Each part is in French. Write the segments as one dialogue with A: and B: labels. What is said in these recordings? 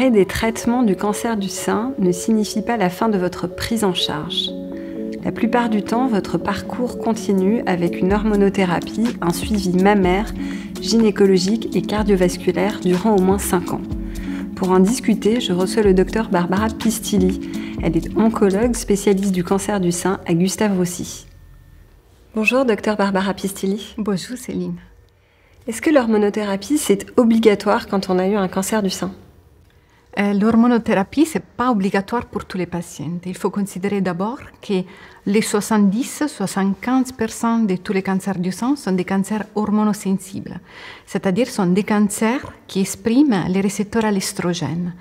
A: L'arrêt des traitements du cancer du sein ne signifie pas la fin de votre prise en charge. La plupart du temps, votre parcours continue avec une hormonothérapie, un suivi mammaire, gynécologique et cardiovasculaire durant au moins 5 ans. Pour en discuter, je reçois le docteur Barbara Pistilli. Elle est oncologue spécialiste du cancer du sein à Gustave Roussy. Bonjour docteur Barbara Pistilli.
B: Bonjour Céline.
A: Est-ce que l'hormonothérapie, c'est obligatoire quand on a eu un cancer du sein ?
B: L'hormonothérapie, ce n'est pas obligatoire pour tous les patients. Il faut considérer d'abord que les 70-75% de tous les cancers du sein sont des cancers hormonosensibles, c'est-à-dire sont des cancers qui expriment les récepteurs à l'estrogène.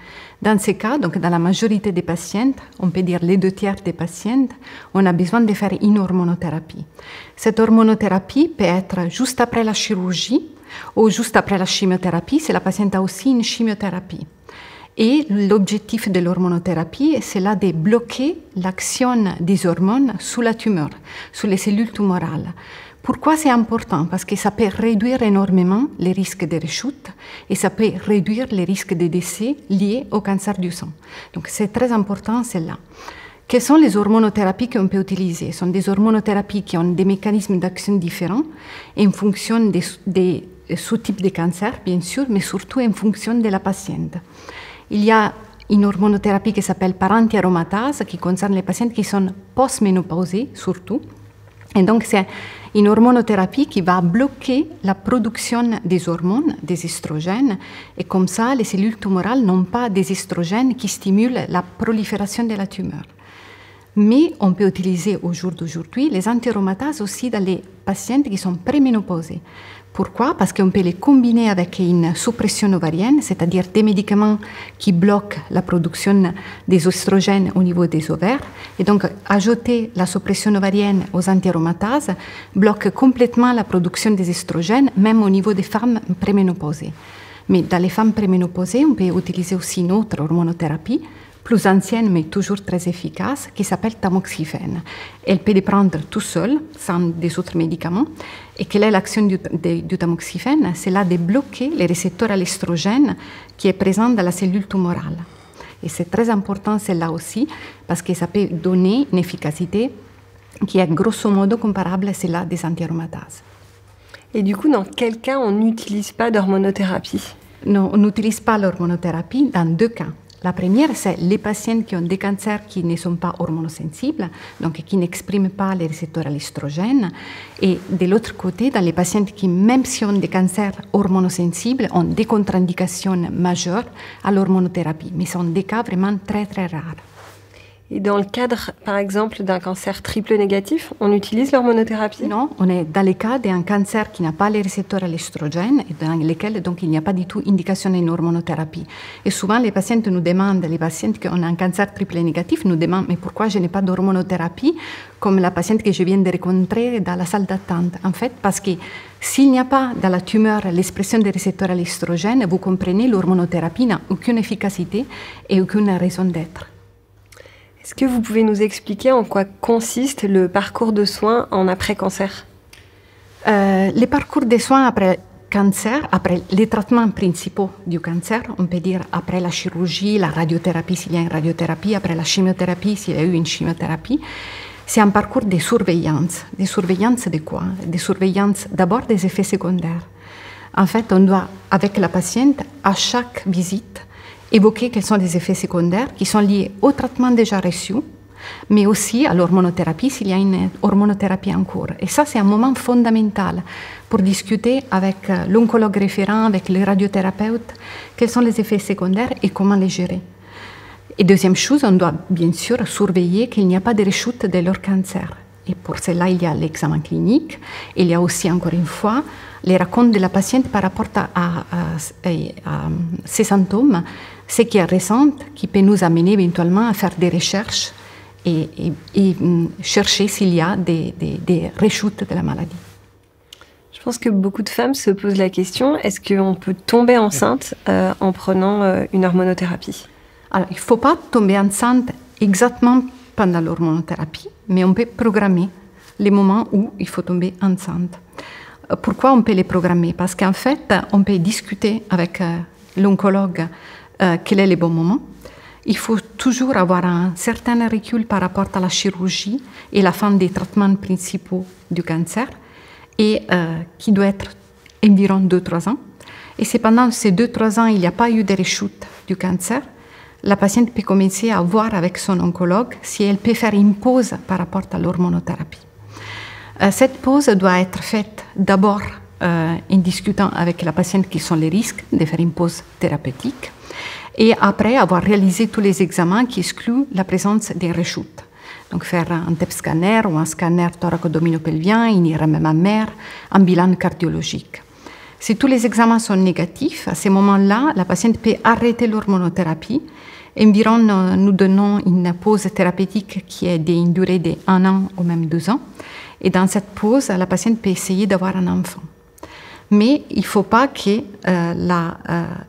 B: Dans ces cas, donc dans la majorité des patients, on peut dire les 2/3 des patients, on a besoin de faire une hormonothérapie. Cette hormonothérapie peut être juste après la chirurgie ou juste après la chimiothérapie si la patiente a aussi une chimiothérapie. Et l'objectif de l'hormonothérapie, c'est là de bloquer l'action des hormones sur la tumeur, sur les cellules tumorales. Pourquoi c'est important? Parce que ça peut réduire énormément les risques de rechute et ça peut réduire les risques de décès liés au cancer du sein. Donc c'est très important, celle-là. Quelles sont les hormonothérapies qu'on peut utiliser? Ce sont des hormonothérapies qui ont des mécanismes d'action différents en fonction des sous-types de cancer, bien sûr, mais surtout en fonction de la patiente. Il y a une hormonothérapie qui s'appelle par anti-aromatase, qui concerne les patients qui sont post-ménopausés, surtout. Et donc, c'est une hormonothérapie qui va bloquer la production des hormones, des estrogènes, et comme ça, les cellules tumorales n'ont pas des estrogènes qui stimulent la prolifération de la tumeur. Mais on peut utiliser au jour d'aujourd'hui les anti-aromatases aussi dans les patients qui sont préménopausés. Pourquoi? Parce qu'on peut les combiner avec une suppression ovarienne, c'est-à-dire des médicaments qui bloquent la production des oestrogènes au niveau des ovaires. Et donc, ajouter la suppression ovarienne aux anti-aromatases bloque complètement la production des estrogènes, même au niveau des femmes préménopausées. Mais dans les femmes préménopausées, on peut utiliser aussi une autre hormonothérapie, plus ancienne mais toujours très efficace, qui s'appelle tamoxifène. Elle peut les prendre tout seul, sans des autres médicaments. Et quelle est l'action du tamoxifène? C'est là de bloquer les récepteurs à l'estrogène qui est présent dans la cellule tumorale. Et c'est très important celle-là aussi, parce que ça peut donner une efficacité qui est grosso modo comparable à celle-là des anti-aromatases.
A: Et du coup, dans quel cas on n'utilise pas d'hormonothérapie?
B: Non, on n'utilise pas l'hormonothérapie dans 2 cas. La première, c'est les patients qui ont des cancers qui ne sont pas hormonosensibles, donc qui n'expriment pas les récepteurs à l'estrogène. Et de l'autre côté, dans les patients qui, même si ont des cancers hormonosensibles, ont des contre-indications majeures à l'hormonothérapie. Mais ce sont des cas vraiment très, très rares.
A: Et dans le cadre, par exemple, d'un cancer triple négatif, on utilise l'hormonothérapie?
B: Non, on est dans le cas d'un cancer qui n'a pas les récepteurs à l'estrogène et dans lequel donc, il n'y a pas du tout indication d'une hormonothérapie. Et souvent, les patientes nous demandent, les patientes qui ont un cancer triple négatif nous demandent « mais pourquoi je n'ai pas d'hormonothérapie ?» comme la patiente que je viens de rencontrer dans la salle d'attente. En fait, parce que s'il n'y a pas dans la tumeur l'expression des récepteurs à l'estrogène, vous comprenez, l'hormonothérapie n'a aucune efficacité et aucune raison d'être.
A: Est-ce que vous pouvez nous expliquer en quoi consiste le parcours de soins en après-cancer?
B: Les parcours de soins après cancer, après les traitements principaux du cancer, on peut dire après la chirurgie, la radiothérapie s'il y a une radiothérapie, après la chimiothérapie s'il y a eu une chimiothérapie, c'est un parcours de surveillance. Des surveillances de quoi? Des surveillances d'abord des effets secondaires. En fait, on doit, avec la patiente, à chaque visite, évoquer quels sont les effets secondaires qui sont liés au traitement déjà reçu, mais aussi à l'hormonothérapie s'il y a une hormonothérapie en cours. Et ça, c'est un moment fondamental pour discuter avec l'oncologue référent, avec les radiothérapeutes, quels sont les effets secondaires et comment les gérer. Et deuxième chose, on doit bien sûr surveiller qu'il n'y a pas de rechute de leur cancer. Et pour cela, il y a l'examen clinique. Il y a aussi, encore une fois, les racontes de la patiente par rapport à ses symptômes, ce qui est récent, qui peut nous amener éventuellement à faire des recherches et chercher s'il y a des rechutes de la maladie.
A: Je pense que beaucoup de femmes se posent la question, est-ce qu'on peut tomber enceinte en prenant une hormonothérapie?
B: Alors, il ne faut pas tomber enceinte exactement pendant l'hormonothérapie, mais on peut programmer les moments où il faut tomber enceinte. Pourquoi on peut les programmer? Parce qu'en fait, on peut discuter avec l'oncologue quel est le bon moment. Il faut toujours avoir un certain recul par rapport à la chirurgie et la fin des traitements principaux du cancer, et qui doit être environ 2-3 ans. Et si pendant ces 2-3 ans, il n'y a pas eu de rechute du cancer, la patiente peut commencer à voir avec son oncologue si elle peut faire une pause par rapport à l'hormonothérapie. Cette pause doit être faite d'abord en discutant avec la patiente quels sont les risques de faire une pause thérapeutique, et après avoir réalisé tous les examens qui excluent la présence des rechutes. Donc faire un TEP scanner ou un scanner thoraco-abdominopelvien, une IRM mammaire, un bilan cardiologique. Si tous les examens sont négatifs, à ce moment-là, la patiente peut arrêter l'hormonothérapie. Environ, nous donnons une pause thérapeutique qui est d'une durée de 1 an ou même 2 ans. Et dans cette pause, la patiente peut essayer d'avoir un enfant. Mais il ne faut pas qu'elle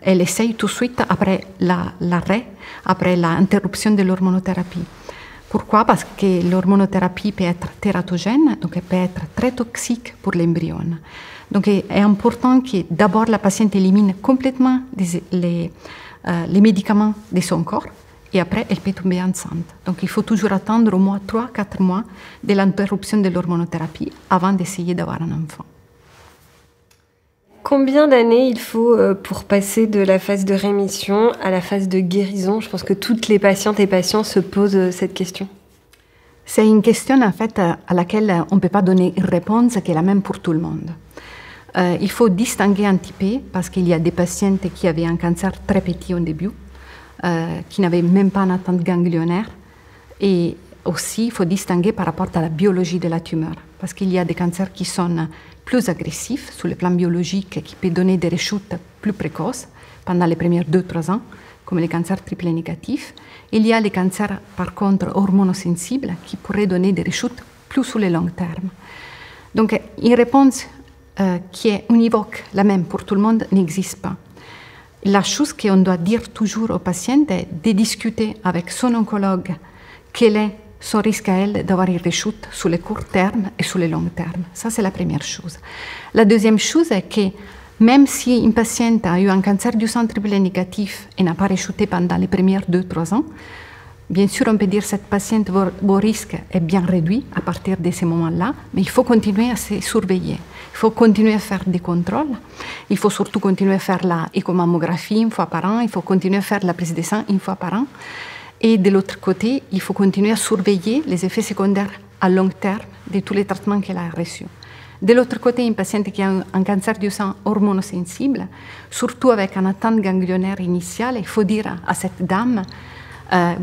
B: essaye tout de suite après l'arrêt, après l'interruption de l'hormonothérapie. Pourquoi? Parce que l'hormonothérapie peut être tératogène, donc elle peut être très toxique pour l'embryon. Donc il est important que d'abord la patiente élimine complètement les médicaments de son corps, et après elle peut tomber enceinte. Donc il faut toujours attendre au moins 3-4 mois de l'interruption de l'hormonothérapie avant d'essayer d'avoir un enfant.
A: Combien d'années il faut pour passer de la phase de rémission à la phase de guérison? Je pense que toutes les patientes et patients se posent cette question.
B: C'est une question en fait à laquelle on ne peut pas donner une réponse qui est la même pour tout le monde. Il faut distinguer un petit peu parce qu'il y a des patientes qui avaient un cancer très petit au début, qui n'avaient même pas une atteinte ganglionnaire. Et aussi, il faut distinguer par rapport à la biologie de la tumeur, parce qu'il y a des cancers qui sont plus agressifs sur le plan biologique, qui peuvent donner des rechutes plus précoces pendant les premiers 2-3 ans, comme les cancers triplés négatifs. Il y a les cancers, par contre, hormonosensibles, qui pourraient donner des rechutes plus sur le long terme. Donc, une réponse qui est univoque, la même pour tout le monde, n'existe pas. La chose qu'on doit dire toujours aux patients est de discuter avec son oncologue quel est son risque à elle d'avoir une rechute sur le court terme et sur le long terme. Ça, c'est la première chose. La deuxième chose est que même si une patiente a eu un cancer du sang triplé négatif et n'a pas rechuté pendant les premières 2-3 ans, bien sûr, on peut dire que cette patiente, vos risques est bien réduit à partir de ce moment-là, mais il faut continuer à se surveiller. Il faut continuer à faire des contrôles. Il faut surtout continuer à faire l'échomammographie 1 fois par an. Il faut continuer à faire la prise de sang 1 fois par an. Et de l'autre côté, il faut continuer à surveiller les effets secondaires à long terme de tous les traitements qu'elle a reçus. De l'autre côté, une patiente qui a un cancer du sang hormonosensible, surtout avec une atteinte ganglionnaire initiale, il faut dire à cette dame,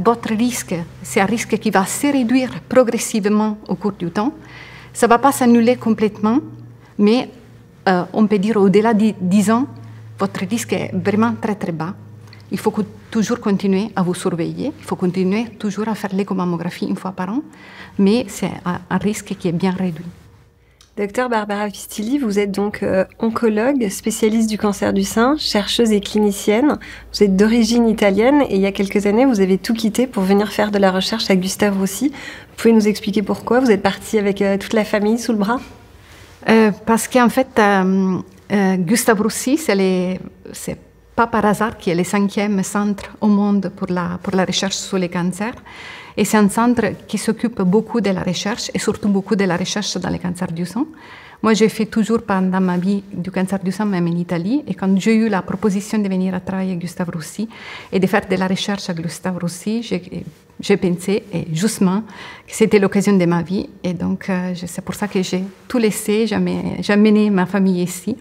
B: votre risque, c'est un risque qui va se réduire progressivement au cours du temps. Ça ne va pas s'annuler complètement, mais on peut dire au-delà de 10 ans, votre risque est vraiment très très bas. Il faut toujours continuer à vous surveiller, il faut continuer toujours à faire l'échomammographie 1 fois par an, mais c'est un risque qui est bien réduit.
A: Docteur Barbara Vistilli, vous êtes donc oncologue, spécialiste du cancer du sein, chercheuse et clinicienne. Vous êtes d'origine italienne et il y a quelques années, vous avez tout quitté pour venir faire de la recherche à Gustave Roussy. Vous pouvez nous expliquer pourquoi? Vous êtes partie avec toute la famille sous le bras?
B: Parce qu'en fait, Gustave Roussy, c'est pas par hasard qu'il est le 5e centre au monde pour la recherche sur les cancers. Et c'est un centre qui s'occupe beaucoup de la recherche et surtout beaucoup de la recherche dans les cancers du sang. Moi, j'ai fait toujours pendant ma vie du cancer du sang, même en Italie. Et quand j'ai eu la proposition de venir à travailler à Gustave Roussy et de faire de la recherche à Gustave Roussy, j'ai pensé, et justement, que c'était l'occasion de ma vie. Et donc, c'est pour ça que j'ai tout laissé, j'ai amené ma famille ici.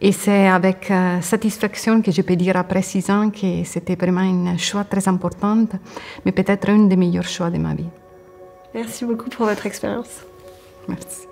B: Et c'est avec satisfaction que je peux dire après 6 ans que c'était vraiment un choix très important, mais peut-être un des meilleurs choix de ma vie.
A: Merci beaucoup pour votre expérience.
B: Merci.